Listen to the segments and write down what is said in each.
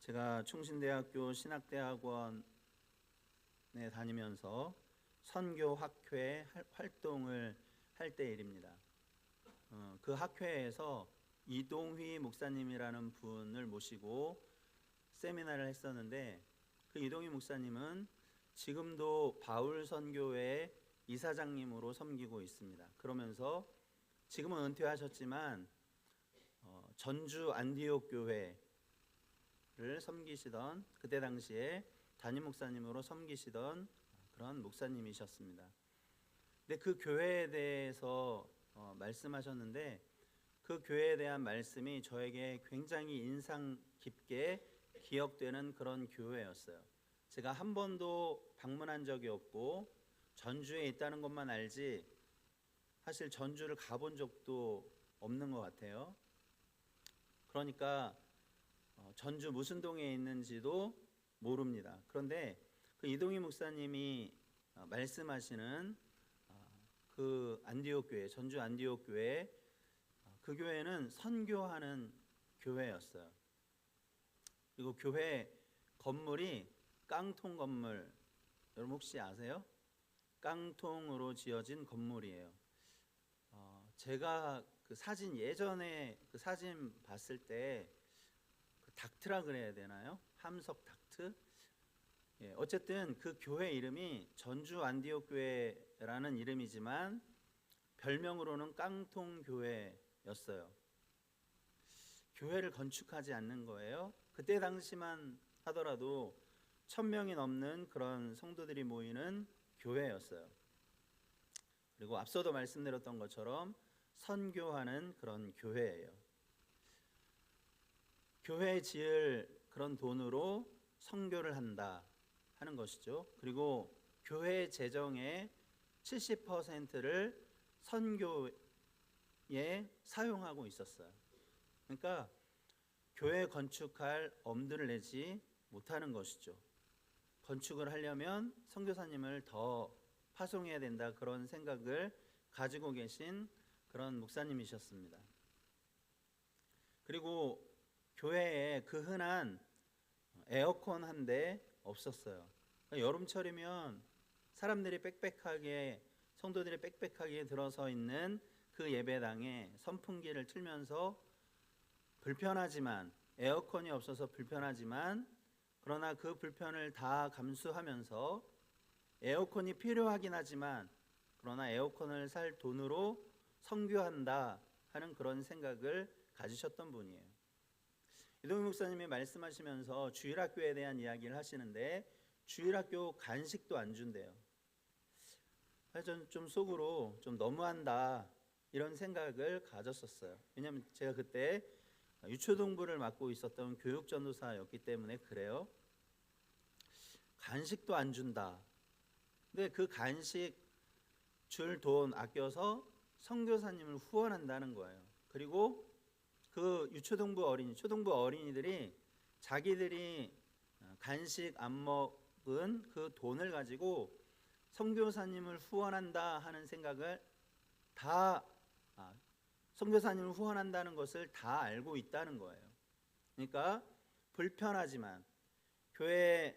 제가 충신대학교 신학대학원에 다니면서 선교학회 활동을 할 때 일입니다. 그 학회에서 이동휘 목사님이라는 분을 모시고 세미나를 했었는데, 그 이동휘 목사님은 지금도 바울 선교회 이사장님으로 섬기고 있습니다. 그러면서 지금은 은퇴하셨지만 전주 안디옥 교회를 섬기시던, 그때 당시에 담임 목사님으로 섬기시던 그런 목사님이셨습니다. 근데 그 교회에 대해서 말씀하셨는데, 그 교회에 대한 말씀이 저에게 굉장히 인상 깊게 기억되는 그런 교회였어요. 제가 한 번도 방문한 적이 없고 전주에 있다는 것만 알지 사실 전주를 가본 적도 없는 것 같아요. 그러니까 전주 무슨 동에 있는지도 모릅니다. 그런데 그 이동희 목사님이 말씀하시는 그 안디옥 교회, 전주 안디옥 교회, 그 교회는 선교하는 교회였어요. 그리고 교회 건물이 깡통 건물, 여러분 혹시 아세요? 깡통으로 지어진 건물이에요. 제가 그 사진, 예전에 그 사진 봤을 때 그 닥트라 그래야 되나요? 함석 닥트? 예, 어쨌든 그 교회 이름이 전주 안디옥 교회라는 이름이지만 별명으로는 깡통 교회였어요. 교회를 건축하지 않는 거예요. 그때 당시만 하더라도 1000명이 넘는 그런 성도들이 모이는 교회였어요. 그리고 앞서도 말씀드렸던 것처럼 선교하는 그런 교회예요. 교회 지을 그런 돈으로 선교를 한다 하는 것이죠. 그리고 교회 재정의 70%를 선교에 사용하고 있었어요. 그러니까 교회 건축할 엄두를 내지 못하는 것이죠. 건축을 하려면 선교사님을 더 파송해야 된다, 그런 생각을 가지고 계신 그런 목사님이셨습니다. 그리고 교회에 그 흔한 에어컨 한 대 없었어요. 그러니까 여름철이면 사람들이 빽빽하게, 성도들이 빽빽하게 들어서 있는 그 예배당에 선풍기를 틀면서 불편하지만, 에어컨이 없어서 불편하지만, 그러나 그 불편을 다 감수하면서 에어컨이 필요하긴 하지만 그러나 에어컨을 살 돈으로 선교한다 하는 그런 생각을 가지셨던 분이에요. 이동희 목사님이 말씀하시면서 주일학교에 대한 이야기를 하시는데, 주일학교 간식도 안 준대요. 저는 좀 속으로 좀 너무한다 이런 생각을 가졌었어요. 왜냐하면 제가 그때 유초동부를 맡고 있었던 교육전도사였기 때문에 그래요. 간식도 안 준다. 근데 그 간식 줄 돈 아껴서 선교사님을 후원한다는 거예요. 그리고 그 유초등부 어린이, 초등부 어린이들이 자기들이 간식 안 먹은 그 돈을 가지고 선교사님을 후원한다 하는 생각을 다, 선교사님을 후원한다는 것을 다 알고 있다는 거예요. 그러니까 불편하지만, 교회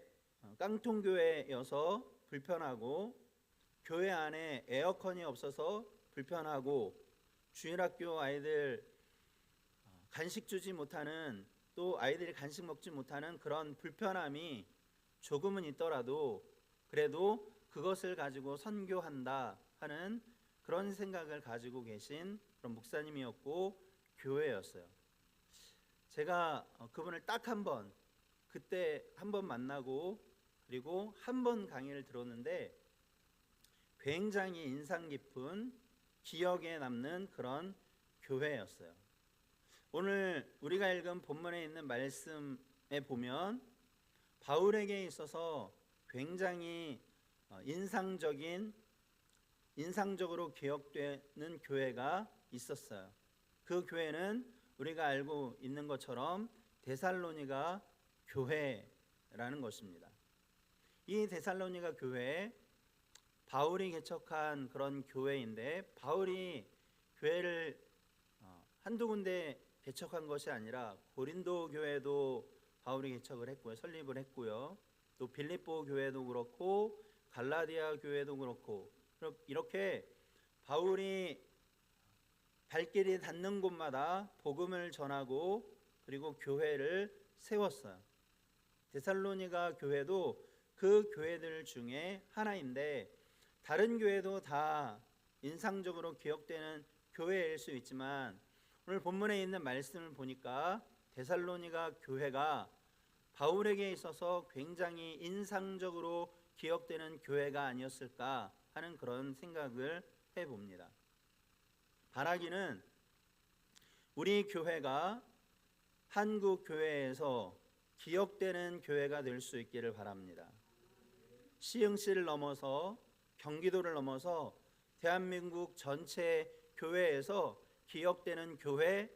깡통교회여서 불편하고, 교회 안에 에어컨이 없어서 불편하고, 주일학교 아이들 간식 주지 못하는, 또 아이들이 간식 먹지 못하는 그런 불편함이 조금은 있더라도 그래도 그것을 가지고 선교한다 하는 그런 생각을 가지고 계신 그런 목사님이었고 교회였어요. 제가 그분을 딱 한 번, 그때 한 번 만나고 그리고 한 번 강의를 들었는데 굉장히 인상 깊은, 기억에 남는 그런 교회였어요. 오늘 우리가 읽은 본문에 있는 말씀에 보면 바울에게 있어서 굉장히 인상적으로 기억되는 교회가 있었어요. 그 교회는 우리가 알고 있는 것처럼 데살로니가 교회라는 것입니다. 이 데살로니가 교회, 바울이 개척한 그런 교회인데, 바울이 교회를 한두 군데 개척한 것이 아니라 고린도 교회도 바울이 개척을 했고요. 설립을 했고요. 또 빌립보 교회도 그렇고 갈라디아 교회도 그렇고 이렇게 바울이 발길이 닿는 곳마다 복음을 전하고 그리고 교회를 세웠어요. 데살로니가 교회도 그 교회들 중에 하나인데 다른 교회도 다 인상적으로 기억되는 교회일 수 있지만 오늘 본문에 있는 말씀을 보니까 데살로니가 교회가 바울에게 있어서 굉장히 인상적으로 기억되는 교회가 아니었을까 하는 그런 생각을 해봅니다. 바라기는 우리 교회가 한국 교회에서 기억되는 교회가 될 수 있기를 바랍니다. 시흥시를 넘어서 경기도를 넘어서 대한민국 전체 교회에서 기억되는 교회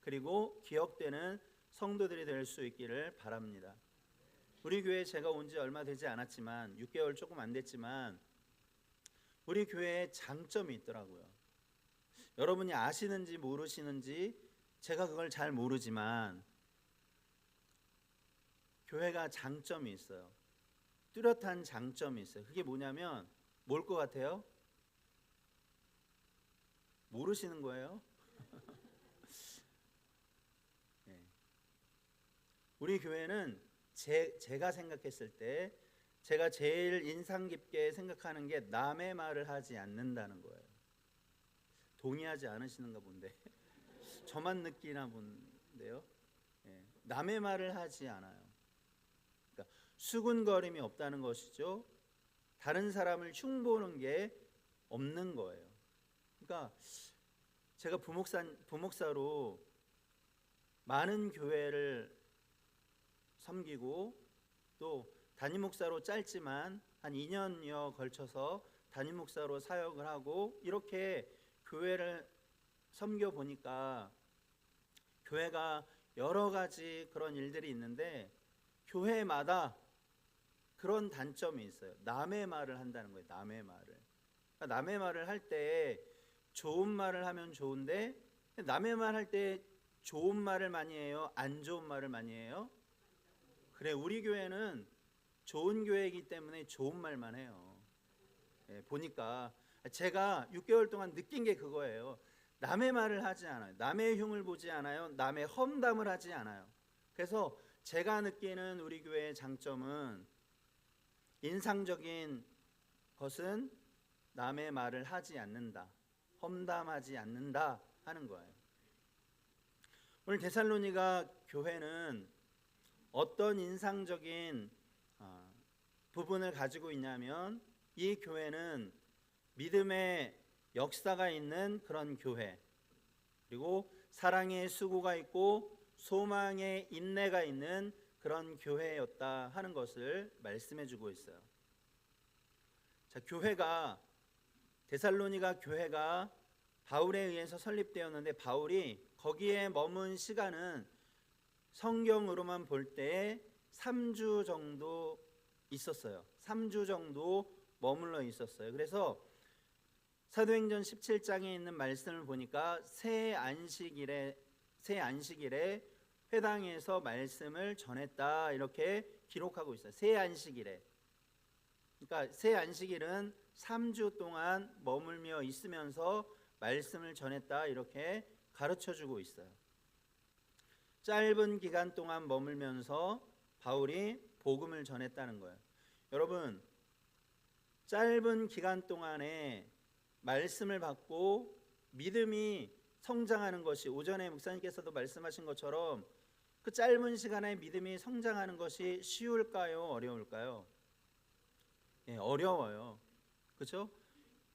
그리고 기억되는 성도들이 될 수 있기를 바랍니다. 우리 교회 제가 온 지 얼마 되지 않았지만 6개월 조금 안 됐지만 우리 교회에 장점이 있더라고요. 여러분이 아시는지 모르시는지 제가 그걸 잘 모르지만 교회가 장점이 있어요. 뚜렷한 장점이 있어요. 그게 뭐냐면 뭘 것 같아요? 모르시는 거예요? 네. 우리 교회는 제가 생각했을 때 제가 제일 인상 깊게 생각하는 게 남의 말을 하지 않는다는 거예요. 동의하지 않으시는가 본데 저만 느끼나 본데요. 네. 남의 말을 하지 않아요. 그러니까 수군거림이 없다는 것이죠. 다른 사람을 흉보는 게 없는 거예요. 그러니까 제가 부목사로 많은 교회를 섬기고 또 담임 목사로 짧지만 한 2년여 걸쳐서 담임 목사로 사역을 하고 이렇게 교회를 섬겨 보니까 교회가 여러 가지 그런 일들이 있는데 교회마다 그런 단점이 있어요. 남의 말을 한다는 거예요. 남의 말을. 그러니까 남의 말을 할 때 좋은 말을 하면 좋은데 남의 말 할 때 좋은 말을 많이 해요? 안 좋은 말을 많이 해요? 그래, 우리 교회는 좋은 교회이기 때문에 좋은 말만 해요. 예, 보니까 제가 6개월 동안 느낀 게 그거예요. 남의 말을 하지 않아요. 남의 흉을 보지 않아요. 남의 험담을 하지 않아요. 그래서 제가 느끼는 우리 교회의 장점은 인상적인 것은 남의 말을 하지 않는다. 험담하지 않는다 하는 거예요. 오늘 데살로니가 교회는 어떤 인상적인 부분을 가지고 있냐면 이 교회는 믿음의 역사가 있는 그런 교회, 그리고 사랑의 수고가 있고 소망의 인내가 있는 그런 교회였다 하는 것을 말씀해 주고 있어요. 자, 데살로니가 교회가 바울에 의해서 설립되었는데 바울이 거기에 머문 시간은 성경으로만 볼 때 3주 정도 있었어요. 3주 정도 머물러 있었어요. 그래서 사도행전 17장에 있는 말씀을 보니까 새 안식일에 회당에서 말씀을 전했다 이렇게 기록하고 있어요. 새 안식일에. 그러니까 새 안식일은 3주 동안 머물며 있으면서 말씀을 전했다 이렇게 가르쳐주고 있어요. 짧은 기간 동안 머물면서 바울이 복음을 전했다는 거예요. 여러분, 짧은 기간 동안에 말씀을 받고 믿음이 성장하는 것이 오전에 목사님께서도 말씀하신 것처럼 그 짧은 시간에 믿음이 성장하는 것이 쉬울까요? 어려울까요? 네, 어려워요. 그렇죠?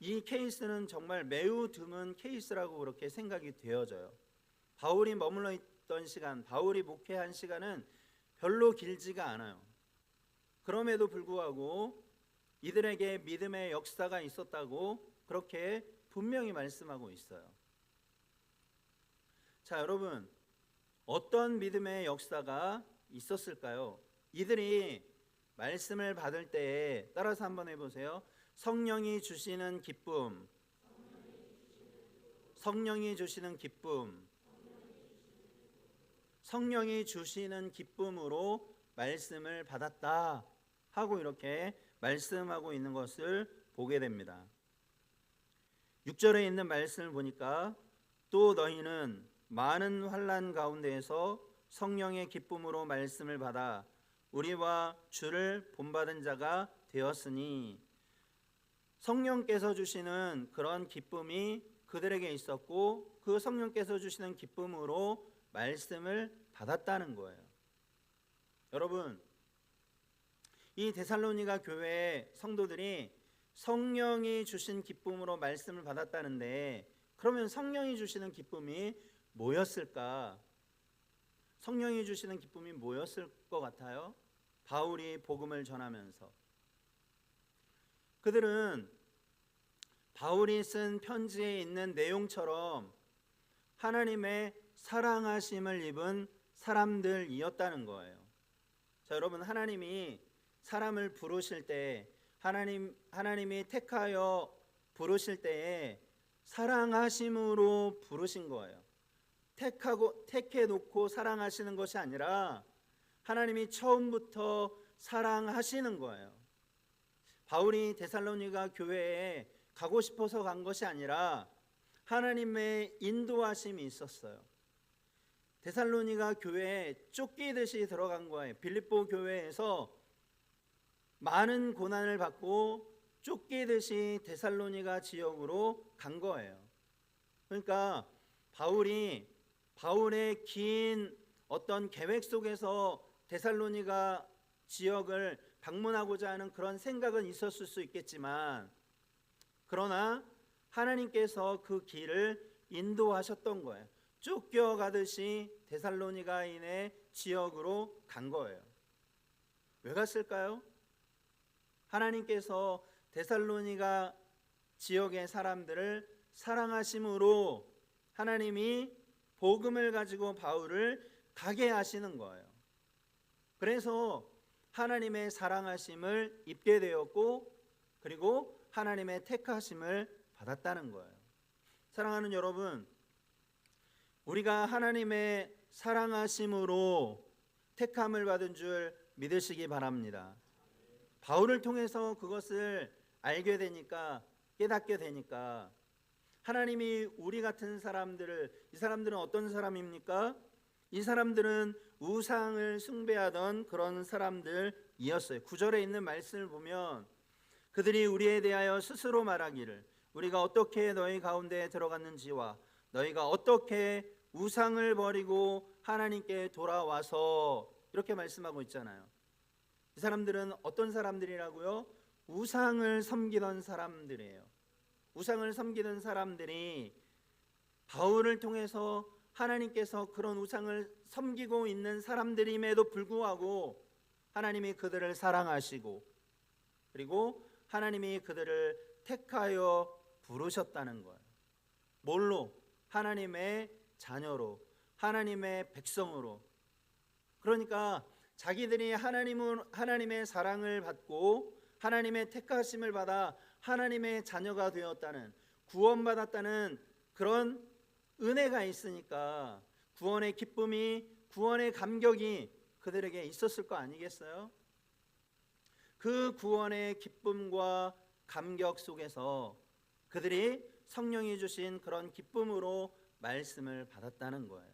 이 케이스는 정말 매우 드문 케이스라고 그렇게 생각이 되어져요. 바울이 머물러 있던 시간, 바울이 목회한 시간은 별로 길지가 않아요. 그럼에도 불구하고 이들에게 믿음의 역사가 있었다고 그렇게 분명히 말씀하고 있어요. 자, 여러분, 어떤 믿음의 역사가 있었을까요? 이들이 말씀을 받을 때에 따라서 한번 해보세요. 성령이 주시는 기쁨, 성령이 주시는 기쁨, 성령이 주시는 기쁨으로 말씀을 받았다 하고 이렇게 말씀하고 있는 것을 보게 됩니다. 6절에 있는 말씀을 보니까 또 너희는 많은 환난 가운데에서 성령의 기쁨으로 말씀을 받아 우리와 주를 본받은 자가 되었으니, 성령께서 주시는 그런 기쁨이 그들에게 있었고 그 성령께서 주시는 기쁨으로 말씀을 받았다는 거예요. 여러분, 이 데살로니가 교회의 성도들이 성령이 주신 기쁨으로 말씀을 받았다는데, 그러면 성령이 주시는 기쁨이 뭐였을까? 성령이 주시는 기쁨이 뭐였을 것 같아요? 바울이 복음을 전하면서 그들은 바울이 쓴 편지에 있는 내용처럼 하나님의 사랑하심을 입은 사람들이었다는 거예요. 자, 여러분, 하나님이 사람을 부르실 때, 하나님이 택하여 부르실 때에 사랑하심으로 부르신 거예요. 택해 놓고 사랑하시는 것이 아니라 하나님이 처음부터 사랑하시는 거예요. 바울이 데살로니가 교회에 가고 싶어서 간 것이 아니라 하나님의 인도하심이 있었어요. 데살로니가 교회에 쫓기듯이 들어간 거예요. 빌립보 교회에서 많은 고난을 받고 쫓기듯이 데살로니가 지역으로 간 거예요. 그러니까 바울의 긴 어떤 계획 속에서 데살로니가 지역을 방문하고자 하는 그런 생각은 있었을 수 있겠지만, 그러나 하나님께서 그 길을 인도하셨던 거예요. 쫓겨가듯이 데살로니가인의 지역으로 간 거예요. 왜 갔을까요? 하나님께서 데살로니가 지역의 사람들을 사랑하심으로 하나님이 복음을 가지고 바울을 가게 하시는 거예요. 그래서 하나님의 사랑하심을 입게 되었고, 그리고 하나님의 택하심을 받았다는 거예요. 사랑하는 여러분, 우리가 하나님의 사랑하심으로 택함을 받은 줄 믿으시기 바랍니다. 바울을 통해서 그것을 알게 되니까, 깨닫게 되니까, 하나님이 우리 같은 사람들을, 이 사람들은 어떤 사람입니까? 이 사람들은 우상을 숭배하던 그런 사람들이었어요. 9절에 있는 말씀을 보면 그들이 우리에 대하여 스스로 말하기를 우리가 어떻게 너희 가운데에 들어갔는지와 너희가 어떻게 우상을 버리고 하나님께 돌아와서, 이렇게 말씀하고 있잖아요. 이 사람들은 어떤 사람들이라고요? 우상을 섬기던 사람들이에요. 우상을 섬기던 사람들이 바울을 통해서 하나님께서 그런 우상을 섬기고 있는 사람들임에도 불구하고 하나님이 그들을 사랑하시고, 그리고 하나님이 그들을 택하여 부르셨다는 거예요. 뭘로? 하나님의 자녀로, 하나님의 백성으로. 그러니까 자기들이 하나님의 사랑을 받고 하나님의 택하심을 받아 하나님의 자녀가 되었다는, 구원받았다는 그런 은혜가 있으니까 구원의 기쁨이, 구원의 감격이 그들에게 있었을 거 아니겠어요? 그 구원의 기쁨과 감격 속에서 그들이 성령이 주신 그런 기쁨으로 말씀을 받았다는 거예요.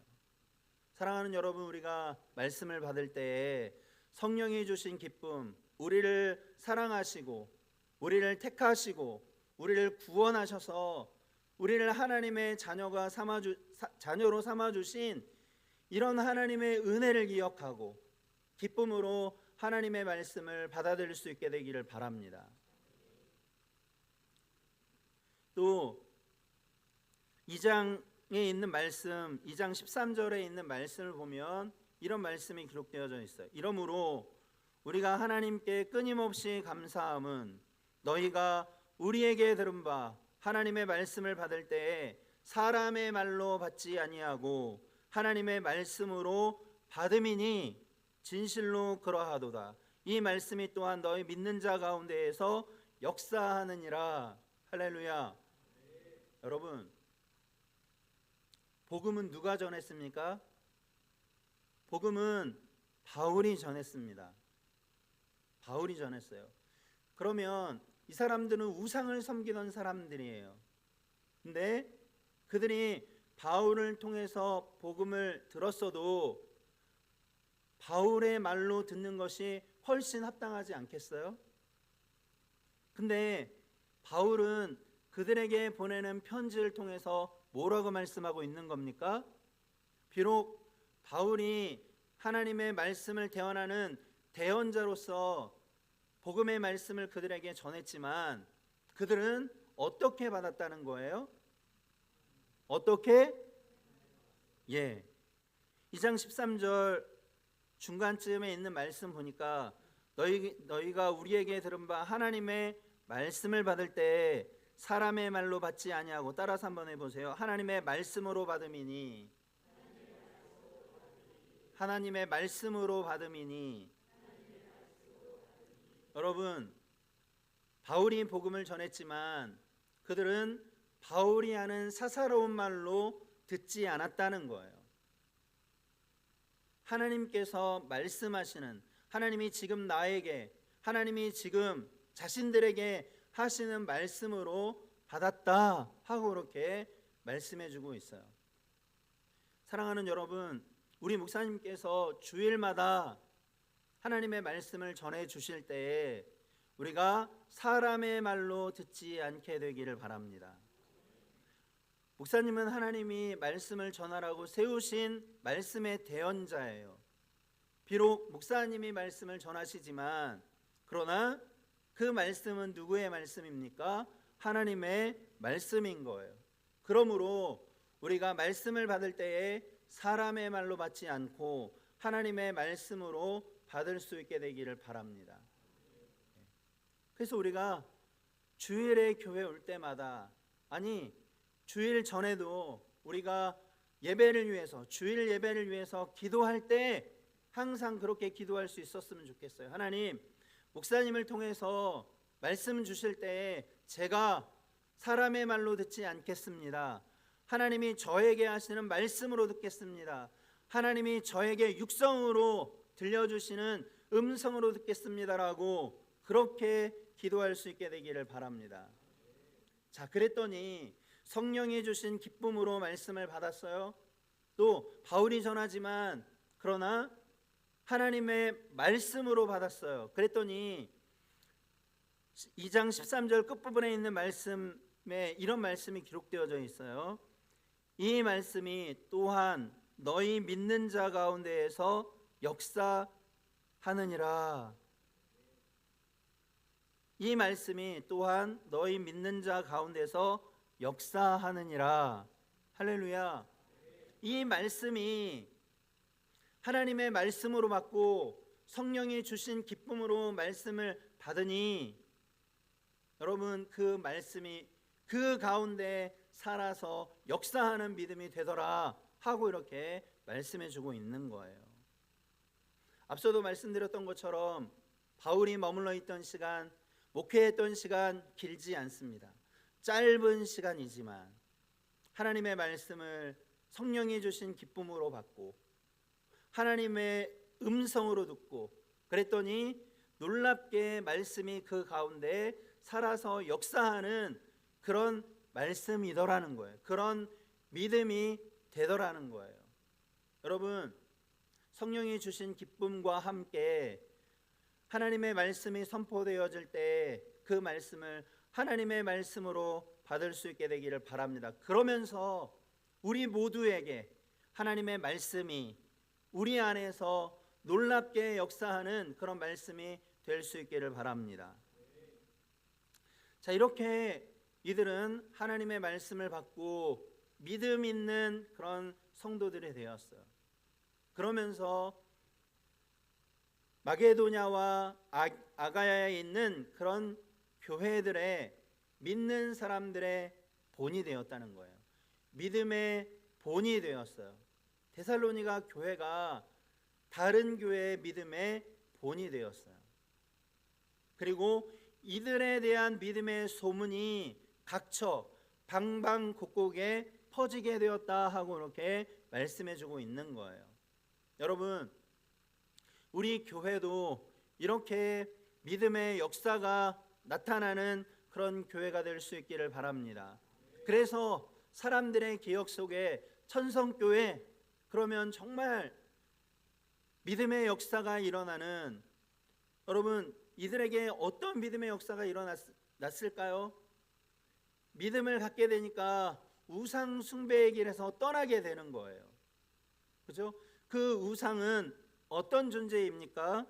사랑하는 여러분, 우리가 말씀을 받을 때에 성령이 주신 기쁨, 우리를 사랑하시고 우리를 택하시고 우리를 구원하셔서 우리를 하나님의 자녀로 삼아주신 이런 하나님의 은혜를 기억하고 기쁨으로 하나님의 말씀을 받아들일 수 있게 되기를 바랍니다. 또 2장에 있는 말씀, 2장 13절에 있는 말씀을 보면 이런 말씀이 기록되어져 있어요. 이러므로 우리가 하나님께 끊임없이 감사함은 너희가 우리에게 들은 바 하나님의 말씀을 받을 때에 사람의 말로 받지 아니하고 하나님의 말씀으로 받음이니 진실로 그러하도다. 이 말씀이 또한 너희 믿는 자 가운데에서 역사하느니라. 할렐루야. 여러분, 복음은 누가 전했습니까? 복음은 바울이 전했습니다. 바울이 전했어요. 그러면 이 사람들은 우상을 섬기던 사람들이에요. 근데 그들이 바울을 통해서 복음을 들었어도 바울의 말로 듣는 것이 훨씬 합당하지 않겠어요? 근데 바울은 그들에게 보내는 편지를 통해서 뭐라고 말씀하고 있는 겁니까? 비록 바울이 하나님의 말씀을 대언하는 대언자로서 복음의 말씀을 그들에게 전했지만 그들은 어떻게 받았다는 거예요? 어떻게? 2장 13절 중간쯤에 있는 말씀 보니까 너희가 우리에게 들은 바 하나님의 말씀을 받을 때 사람의 말로 받지 아니하고, 따라서 한번 해보세요. 하나님의 말씀으로 받음이니, 하나님의 말씀으로 받음이니. 여러분, 바울이 복음을 전했지만 그들은 바울이 하는 사사로운 말로 듣지 않았다는 거예요. 하나님께서 말씀하시는, 하나님이 지금 나에게, 하나님이 지금 자신들에게 하시는 말씀으로 받았다 하고 그렇게 말씀해주고 있어요. 사랑하는 여러분, 우리 목사님께서 주일마다 하나님의 말씀을 전해 주실 때에 우리가 사람의 말로 듣지 않게 되기를 바랍니다. 목사님은 하나님이 말씀을 전하라고 세우신 말씀의 대언자예요. 비록 목사님이 말씀을 전하시지만 그러나 그 말씀은 누구의 말씀입니까? 하나님의 말씀인 거예요. 그러므로 우리가 말씀을 받을 때에 사람의 말로 받지 않고 하나님의 말씀으로 받을 수 있게 되기를 바랍니다. 그래서 우리가 주일에 교회 올 때마다, 아니 주일 전에도 우리가 예배를 위해서, 주일 예배를 위해서 기도할 때 항상 그렇게 기도할 수 있었으면 좋겠어요. 하나님, 목사님을 통해서 말씀 주실 때에 제가 사람의 말로 듣지 않겠습니다. 하나님이 저에게 하시는 말씀으로 듣겠습니다. 하나님이 저에게 육성으로 들려주시는 음성으로 듣겠습니다라고 그렇게 기도할 수 있게 되기를 바랍니다. 자, 그랬더니 성령이 주신 기쁨으로 말씀을 받았어요. 또 바울이 전하지만 그러나 하나님의 말씀으로 받았어요. 그랬더니 2장 13절 끝부분에 있는 말씀에 이런 말씀이 기록되어져 있어요. 이 말씀이 또한 너희 믿는 자 가운데에서 역사하느니라. 이 말씀이 또한 너희 믿는 자 가운데서 역사하느니라. 할렐루야. 이 말씀이 하나님의 말씀으로 받고 성령이 주신 기쁨으로 말씀을 받으니 여러분, 그 말씀이 그 가운데 살아서 역사하는 믿음이 되더라 하고 이렇게 말씀해 주고 있는 거예요. 앞서도 말씀드렸던 것처럼 바울이 머물러 있던 시간, 목회했던 시간 길지 않습니다. 짧은 시간이지만 하나님의 말씀을 성령이 주신 기쁨으로 받고 하나님의 음성으로 듣고 그랬더니 놀랍게 말씀이 그 가운데 살아서 역사하는 그런 말씀이더라는 거예요. 그런 믿음이 되더라는 거예요. 여러분, 성령이 주신 기쁨과 함께 하나님의 말씀이 선포되어질 때 그 말씀을 하나님의 말씀으로 받을 수 있게 되기를 바랍니다. 그러면서 우리 모두에게 하나님의 말씀이 우리 안에서 놀랍게 역사하는 그런 말씀이 될 수 있기를 바랍니다. 자, 이렇게 이들은 하나님의 말씀을 받고 믿음 있는 그런 성도들이 되었어요. 그러면서 마게도냐와 아가야에 있는 그런 교회들의 믿는 사람들의 본이 되었다는 거예요. 믿음의 본이 되었어요. 데살로니가 교회가 다른 교회의 믿음의 본이 되었어요. 그리고 이들에 대한 믿음의 소문이 각처 방방곡곡에 퍼지게 되었다 하고 이렇게 말씀해주고 있는 거예요. 여러분, 우리 교회도 이렇게 믿음의 역사가 나타나는 그런 교회가 될 수 있기를 바랍니다. 그래서 사람들의 기억 속에 천성교회 그러면 정말 믿음의 역사가 일어나는, 여러분 이들에게 어떤 믿음의 역사가 일어났을까요? 믿음을 갖게 되니까 우상 숭배의 길에서 떠나게 되는 거예요. 그죠? 그 우상은 어떤 존재입니까?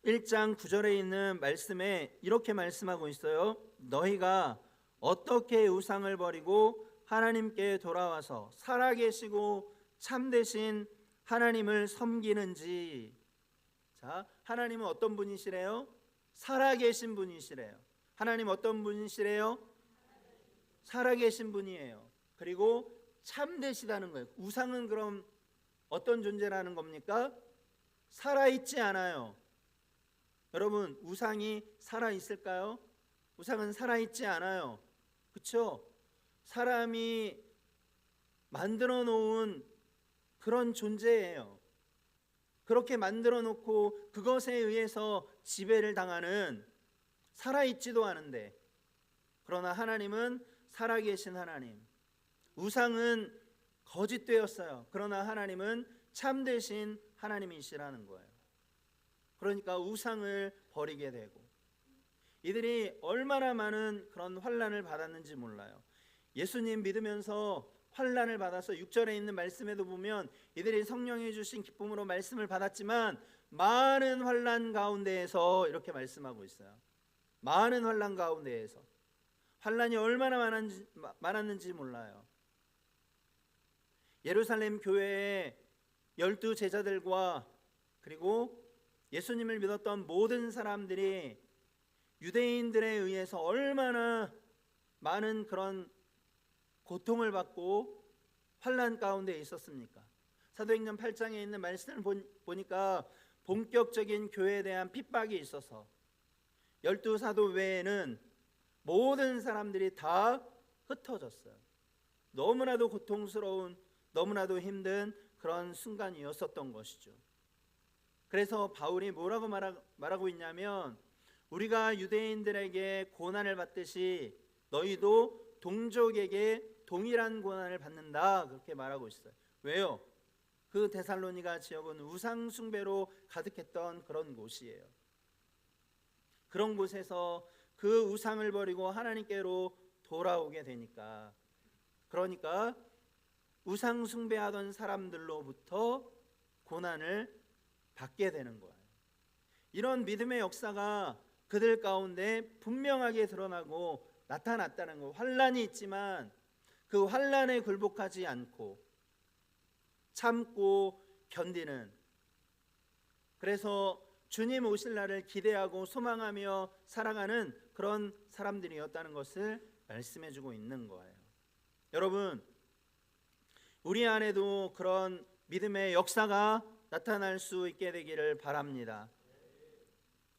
1장 9절에 있는 말씀에 이렇게 말씀하고 있어요. 너희가 어떻게 우상을 버리고 하나님께 돌아와서 살아계시고 참되신 하나님을 섬기는지. 자, 하나님은 어떤 분이시래요? 살아계신 분이시래요. 하나님 어떤 분이시래요? 살아계신 분이에요. 그리고 참되시다는 거예요. 우상은 그럼 어떤 존재라는 겁니까? 살아있지 않아요. 여러분, 우상이 살아있을까요? 우상은 살아있지 않아요. 그렇죠? 사람이 만들어 놓은 그런 존재예요. 그렇게 만들어 놓고 그것에 의해서 지배를 당하는, 살아있지도 않은데, 그러나 하나님은 살아계신 하나님. 우상은 거짓되었어요. 그러나 하나님은 참되신 하나님이시라는 거예요. 그러니까 우상을 버리게 되고, 이들이 얼마나 많은 그런 환난을 받았는지 몰라요. 예수님 믿으면서 환난을 받아서 6절에 있는 말씀에도 보면 이들이 성령이 주신 기쁨으로 말씀을 받았지만 많은 환난 가운데에서 이렇게 말씀하고 있어요. 많은 환난 가운데에서. 환난이 얼마나 많았는지 몰라요. 예루살렘 교회의 12 제자들과 그리고 예수님을 믿었던 모든 사람들이 유대인들에 의해서 얼마나 많은 그런 고통을 받고 환난 가운데 있었습니까? 사도행전 8장에 있는 말씀을 보니까 본격적인 교회에 대한 핍박이 있어서 12 사도 외에는 모든 사람들이 다 흩어졌어요. 너무나도 고통스러운, 너무나도 힘든 그런 순간이었었던 것이죠. 그래서 바울이 뭐라고 말하고 있냐면, 우리가 유대인들에게 고난을 받듯이 너희도 동족에게 동일한 고난을 받는다, 그렇게 말하고 있어요. 왜요? 그 데살로니가 지역은 우상 숭배로 가득했던 그런 곳이에요. 그런 곳에서 그 우상을 버리고 하나님께로 돌아오게 되니까, 그러니까 우상 숭배하던 사람들로부터 고난을 받게 되는 거예요. 이런 믿음의 역사가 그들 가운데 분명하게 드러나고 나타났다는 거. 환난이 있지만 그 환난에 굴복하지 않고 참고 견디는, 그래서 주님 오실 날을 기대하고 소망하며 살아가는 그런 사람들이었다는 것을 말씀해주고 있는 거예요. 여러분, 우리 안에도 그런 믿음의 역사가 나타날 수 있게 되기를 바랍니다.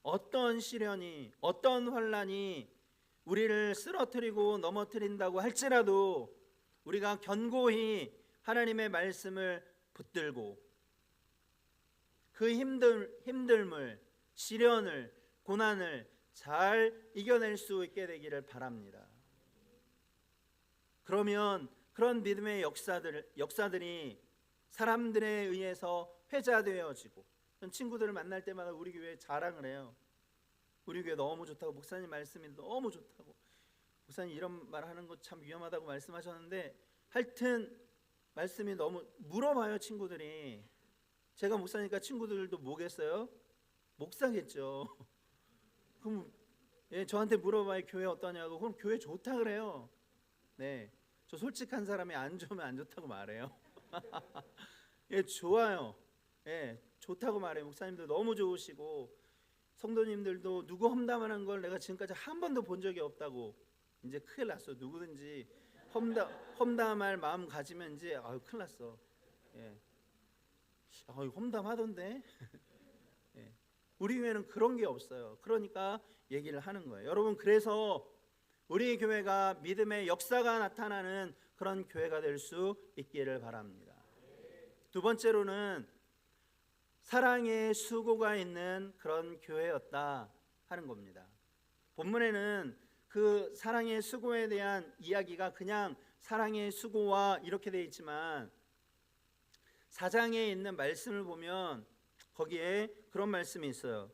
어떤 시련이, 어떤 환난이 우리를 쓰러뜨리고 넘어뜨린다고 할지라도 우리가 견고히 하나님의 말씀을 붙들고 그 힘듦을, 시련을, 고난을 잘 이겨낼 수 있게 되기를 바랍니다. 그러면 그런 믿음의 역사들이 사람들에 의해서 회자되어지고, 친구들을 만날 때마다 우리 교회 자랑을 해요. 우리 교회 너무 좋다고, 목사님 말씀이 너무 좋다고, 목사님 이런 말 하는 거 참 위험하다고 말씀하셨는데, 하여튼 말씀이 너무, 물어봐요 친구들이. 제가 목사니까 친구들도 뭐겠어요? 목사겠죠. 그럼 저한테 물어봐요, 교회 어떠냐고. 그럼 교회 좋다 그래요. 네, 저 솔직한 사람이 안 좋으면 안 좋다고 말해요. 예, 좋아요. 예, 좋다고 말해요. 목사님도 너무 좋으시고 성도님들도 누구 험담하는 걸 내가 지금까지 한 번도 본 적이 없다고. 이제 큰일 났어. 누구든지 험담할 마음 가지면 이제 큰일 났어. 예, 험담하던데. 예, 우리 교회는 그런 게 없어요. 그러니까 얘기를 하는 거예요. 여러분, 그래서 우리 교회가 믿음의 역사가 나타나는 그런 교회가 될 수 있기를 바랍니다. 두 번째로는 사랑의 수고가 있는 그런 교회였다 하는 겁니다. 본문에는 그 사랑의 수고에 대한 이야기가 그냥 사랑의 수고와 이렇게 되어 있지만 4장에 있는 말씀을 보면 거기에 그런 말씀이 있어요.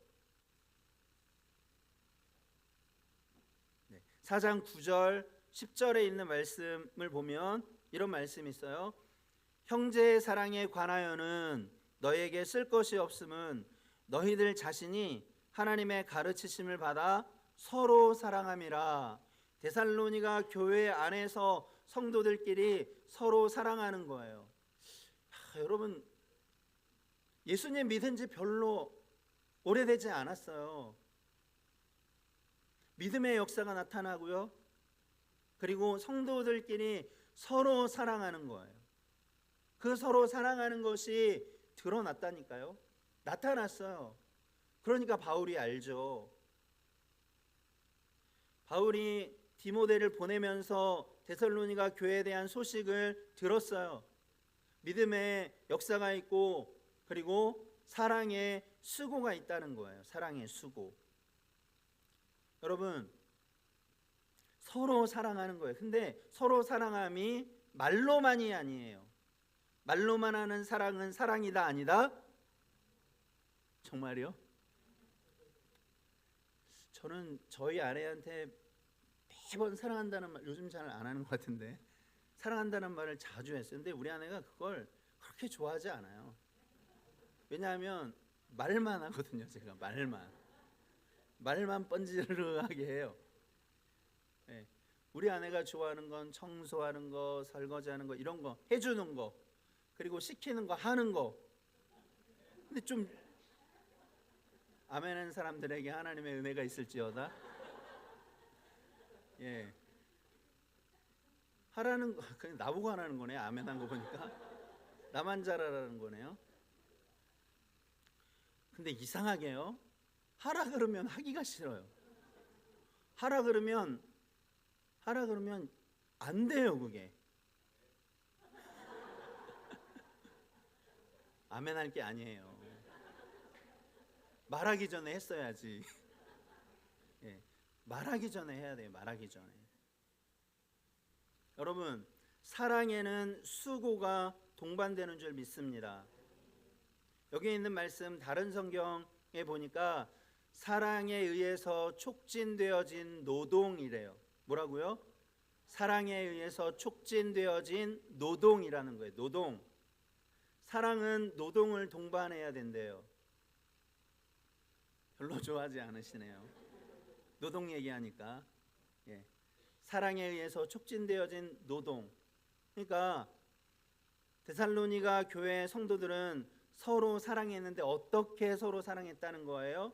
4장 9절 10절에 있는 말씀을 보면 이런 말씀이 있어요. 형제의 사랑에 관하여는 너에게 쓸 것이 없음은 너희들 자신이 하나님의 가르치심을 받아 서로 사랑함이라. 데살로니가 교회 안에서 성도들끼리 서로 사랑하는 거예요. 여러분, 예수님 믿은 지 별로 오래되지 않았어요. 믿음의 역사가 나타나고요. 그리고 성도들끼리 서로 사랑하는 거예요. 그 서로 사랑하는 것이 드러났다니까요. 나타났어요. 그러니까 바울이 알죠. 바울이 디모데를 보내면서 데살로니가 교회에 대한 소식을 들었어요. 믿음의 역사가 있고 그리고 사랑의 수고가 있다는 거예요. 사랑의 수고. 여러분, 서로 사랑하는 거예요. 근데 서로 사랑함이 말로만이 아니에요. 말로만 하는 사랑은 사랑이다 아니다? 정말요? 저는 저희 아내한테 매번 사랑한다는 말, 요즘 잘 안 하는 것 같은데 사랑한다는 말을 자주 했어요. 근데 우리 아내가 그걸 그렇게 좋아하지 않아요. 왜냐하면 말만 하거든요. 제가 말만 뻔지르르하게 해요. 네. 우리 아내가 좋아하는 건 청소하는 거, 설거지하는 거, 이런 거 해주는 거, 그리고 시키는 거 하는 거. 근데 좀 아멘하는 사람들에게 하나님의 은혜가 있을지어다. 예, 하라는 거 그냥 나보고 하라는 거네요. 아멘한 거 보니까 나만 잘하라는 거네요. 근데 이상하게요, 하라 그러면 하기가 싫어요. 하라 그러면 안 돼요. 그게 아멘할 게 아니에요. 말하기 전에 했어야지. 예, 말하기 전에 해야 돼요. 말하기 전에. 여러분, 사랑에는 수고가 동반되는 줄 믿습니다. 여기 있는 말씀 다른 성경에 보니까 사랑에 의해서 촉진되어진 노동이래요. 뭐라고요? 사랑에 의해서 촉진되어진 노동이라는 거예요. 노동. 사랑은 노동을 동반해야 된대요. 별로 좋아하지 않으시네요. 노동 얘기하니까. 예. 사랑에 의해서 촉진되어진 노동. 그러니까 데살로니가 교회 성도들은 서로 사랑했는데 어떻게 서로 사랑했다는 거예요?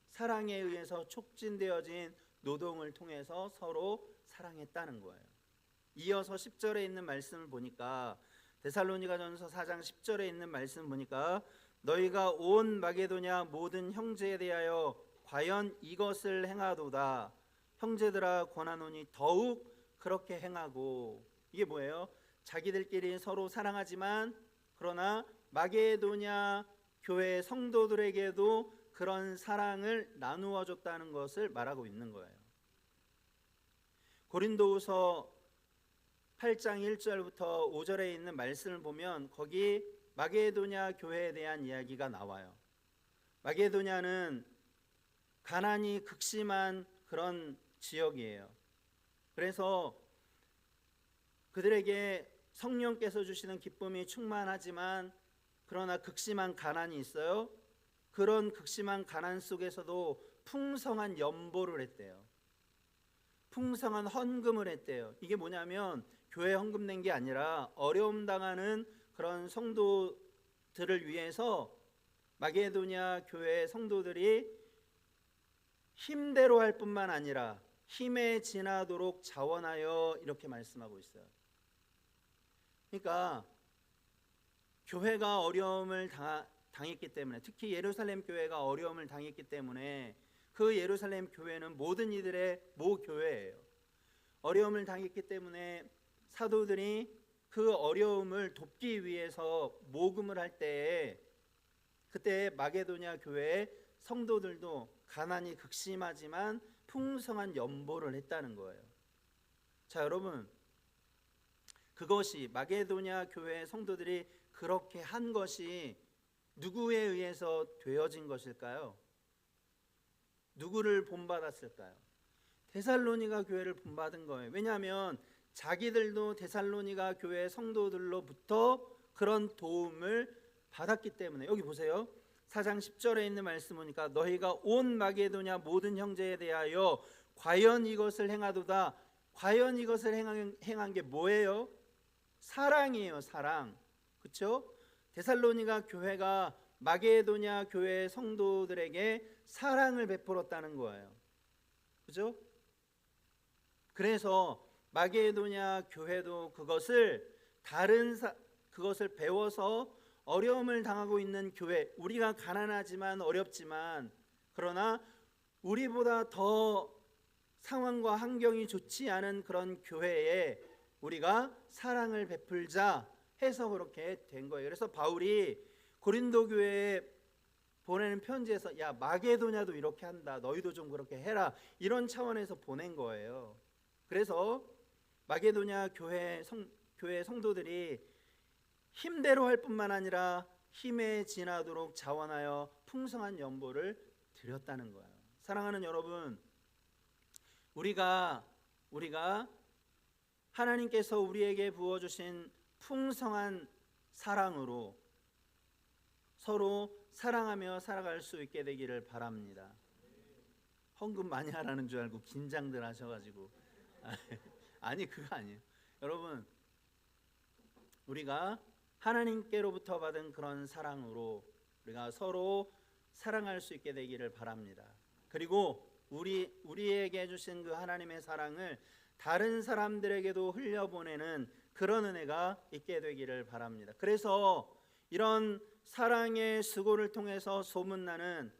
사랑에 의해서 촉진되어진 노동을 통해서 서로 사랑했다는 거예요. 이어서 10절에 있는 말씀을 보니까 데살로니가전서 4장 10절에 있는 말씀 보니까 너희가 온 마게도냐 모든 형제에 대하여 과연 이것을 행하도다. 형제들아 권하노니 더욱 그렇게 행하고. 이게 뭐예요? 자기들끼리 서로 사랑하지만 그러나 마게도냐 교회 성도들에게도 그런 사랑을 나누어 줬다는 것을 말하고 있는 거예요. 고린도후서 8장 1절부터 5절에 있는 말씀을 보면 거기 마게도냐 교회에 대한 이야기가 나와요. 마게도냐는 가난이 극심한 그런 지역이에요. 그래서 그들에게 성령께서 주시는 기쁨이 충만하지만 그러나 극심한 가난이 있어요. 그런 극심한 가난 속에서도 풍성한 연보를 했대요. 풍성한 헌금을 했대요. 이게 뭐냐면 교회 헌금 낸 게 아니라 어려움 당하는 그런 성도들을 위해서 마게도냐 교회 성도들이 힘대로 할 뿐만 아니라 힘에 지나도록 자원하여 이렇게 말씀하고 있어요. 그러니까 교회가 어려움을 당했기 때문에, 특히 예루살렘 교회가 어려움을 당했기 때문에 그 예루살렘 교회는 모든 이들의 모교회예요. 어려움을 당했기 때문에 사도들이 그 어려움을 돕기 위해서 모금을 할 때에 그때 마게도냐 교회의 성도들도 가난이 극심하지만 풍성한 연보를 했다는 거예요. 자, 여러분, 그것이 마게도냐 교회의 성도들이 그렇게 한 것이 누구에 의해서 되어진 것일까요? 누구를 본받았을까요? 데살로니가 교회를 본받은 거예요. 왜냐하면 자기들도 데살로니가 교회 성도들로부터 그런 도움을 받았기 때문에. 여기 보세요. 4장 10절에 있는 말씀 보니까 너희가 온 마게도냐 모든 형제에 대하여 과연 이것을 행하도다. 과연 이것을 행한 게 뭐예요? 사랑이에요. 사랑. 그렇죠? 데살로니가 교회가 마게도냐 교회 성도들에게 사랑을 베풀었다는 거예요. 그죠? 그래서 마게도냐 교회도 그것을 그것을 배워서 어려움을 당하고 있는 교회, 우리가 가난하지만 어렵지만 그러나 우리보다 더 상황과 환경이 좋지 않은 그런 교회에 우리가 사랑을 베풀자 해서 그렇게 된 거예요. 그래서 바울이 고린도 교회에 보내는 편지에서 야, 마게도냐도 이렇게 한다, 너희도 좀 그렇게 해라, 이런 차원에서 보낸 거예요. 그래서 마게도냐 교회 성도들이 힘대로 할 뿐만 아니라 힘에 지나도록 자원하여 풍성한 연보를 드렸다는 거예요. 사랑하는 여러분, 우리가 하나님께서 우리에게 부어주신 풍성한 사랑으로 서로 사랑하며 살아갈 수 있게 되기를 바랍니다. 헌금 많이 하라는 줄 알고 긴장들 하셔가지고 아니, 그거 아니에요. 여러분, 우리가 하나님께로부터 받은 그런 사랑으로 우리가 서로 사랑할 수 있게 되기를 바랍니다. 그리고 우리에게 주신 그 하나님의 사랑을 다른 사람들에게도 흘려보내는 그런 은혜가 있게 되기를 바랍니다. 그래서 이런 사랑의 수고를 통해서 소문나는,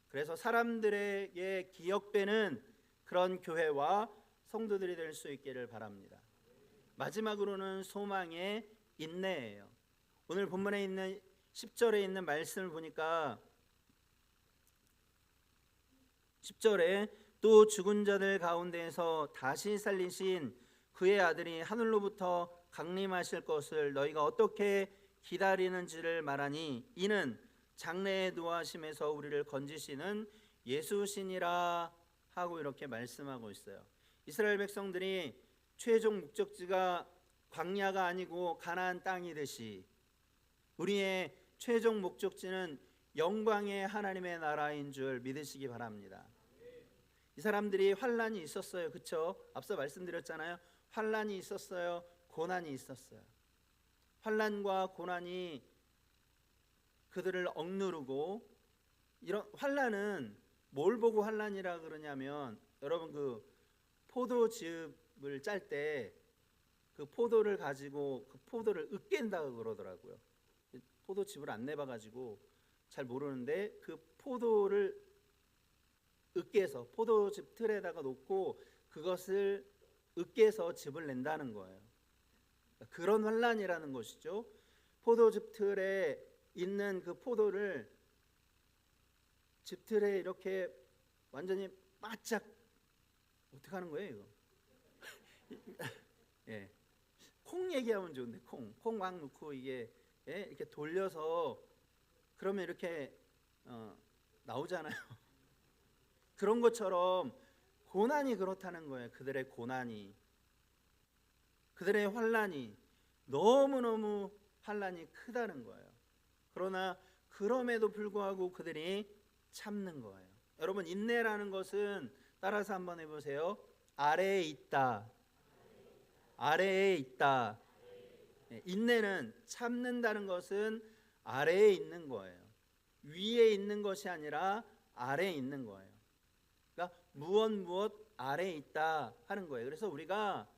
그래서 사람들에게 기억되는 그런 교회와 성도들이 될 수 있기를 바랍니다. 마지막으로는 소망의 인내예요. 오늘 본문에 있는 10절에 있는 말씀을 보니까 10절에 또 죽은 자들 가운데에서 다시 살리신 그의 아들이 하늘로부터 강림하실 것을 너희가 어떻게 기다리는지를 말하니 이는 장래의 노하심에서 우리를 건지시는 예수시니라 하고 이렇게 말씀하고 있어요. 이스라엘 백성들이 최종 목적지가 광야가 아니고 가나안 땅이듯이 우리의 최종 목적지는 영광의 하나님의 나라인 줄 믿으시기 바랍니다. 이 사람들이 환난이 있었어요. 그렇죠? 앞서 말씀드렸잖아요. 환난이 있었어요. 고난이 있었어요. 환난과 고난이 그들을 억누르고, 이런 환난은 뭘 보고 환난이라 그러냐면, 여러분 그 포도즙을 짤 때 그 포도를 가지고 그 포도를 으깬다고 그러더라고요. 포도즙을 안 내봐 가지고 잘 모르는데 그 포도를 으깨서 포도즙 틀에다가 놓고 그것을 으깨서 즙을 낸다는 거예요. 그런 환난이라는 것이죠. 포도즙 틀에 있는 그 포도를 즙 틀에 이렇게 완전히 바짝 어떻게 하는 거예요, 이거? 예. 콩 얘기하면 좋은데 콩 막 넣고 이게 이렇게 돌려서 그러면 이렇게 나오잖아요. 그런 것처럼 고난이 그렇다는 거예요. 그들의 고난이, 그들의 환난이 너무너무 환난이 크다는 거예요. 그러나 그럼에도 불구하고 그들이 참는 거예요. 여러분, 인내라는 것은 따라서 한번 해보세요. 아래에 있다. 아래에 있다. 인내는 참는다는 것은 아래에 있는 거예요. 위에 있는 것이 아니라 아래에 있는 거예요. 그러니까 무엇 아래에 있다 하는 거예요. 그래서 우리가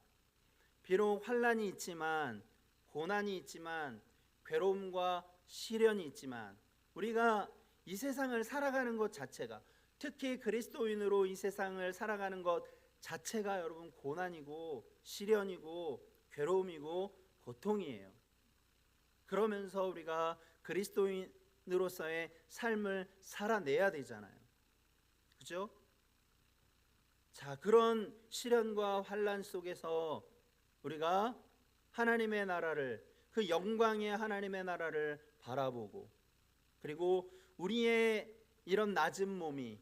비록 환난이 있지만, 고난이 있지만, 괴로움과 시련이 있지만, 우리가 이 세상을 살아가는 것 자체가, 특히 그리스도인으로 이 세상을 살아가는 것 자체가 여러분 고난이고 시련이고 괴로움이고 고통이에요. 그러면서 우리가 그리스도인으로서의 삶을 살아내야 되잖아요. 그죠? 자, 그런 시련과 환난 속에서 우리가 하나님의 나라를, 그 영광의 하나님의 나라를 바라보고, 그리고 우리의 이런 낮은 몸이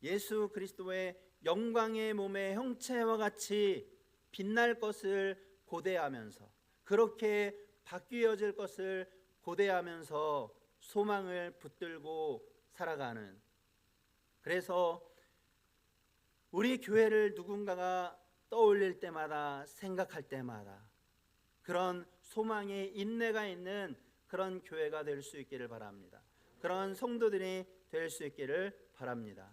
예수 그리스도의 영광의 몸의 형체와 같이 빛날 것을 고대하면서, 그렇게 바뀌어질 것을 고대하면서 소망을 붙들고 살아가는, 그래서 우리 교회를 누군가가 떠올릴 때마다, 생각할 때마다 그런 소망의 인내가 있는 그런 교회가 될 수 있기를 바랍니다. 그런 성도들이 될 수 있기를 바랍니다.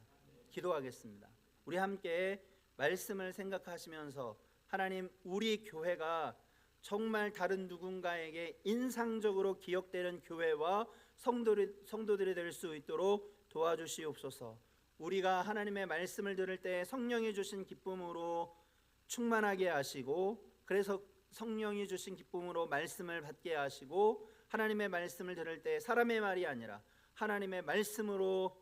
기도하겠습니다. 우리 함께 말씀을 생각하시면서 하나님, 우리 교회가 정말 다른 누군가에게 인상적으로 기억되는 교회와 성도들이 될 수 있도록 도와주시옵소서. 우리가 하나님의 말씀을 들을 때 성령이 주신 기쁨으로 충만하게 하시고, 그래서 성령이 주신 기쁨으로 말씀을 받게 하시고, 하나님의 말씀을 들을 때 사람의 말이 아니라 하나님의 말씀으로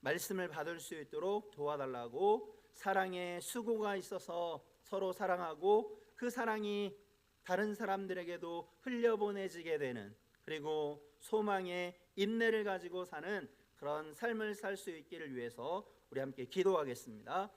말씀을 받을 수 있도록 도와달라고, 사랑의 수고가 있어서 서로 사랑하고 그 사랑이 다른 사람들에게도 흘려보내지게 되는, 그리고 소망의 인내를 가지고 사는 그런 삶을 살 수 있기를 위해서 우리 함께 기도하겠습니다.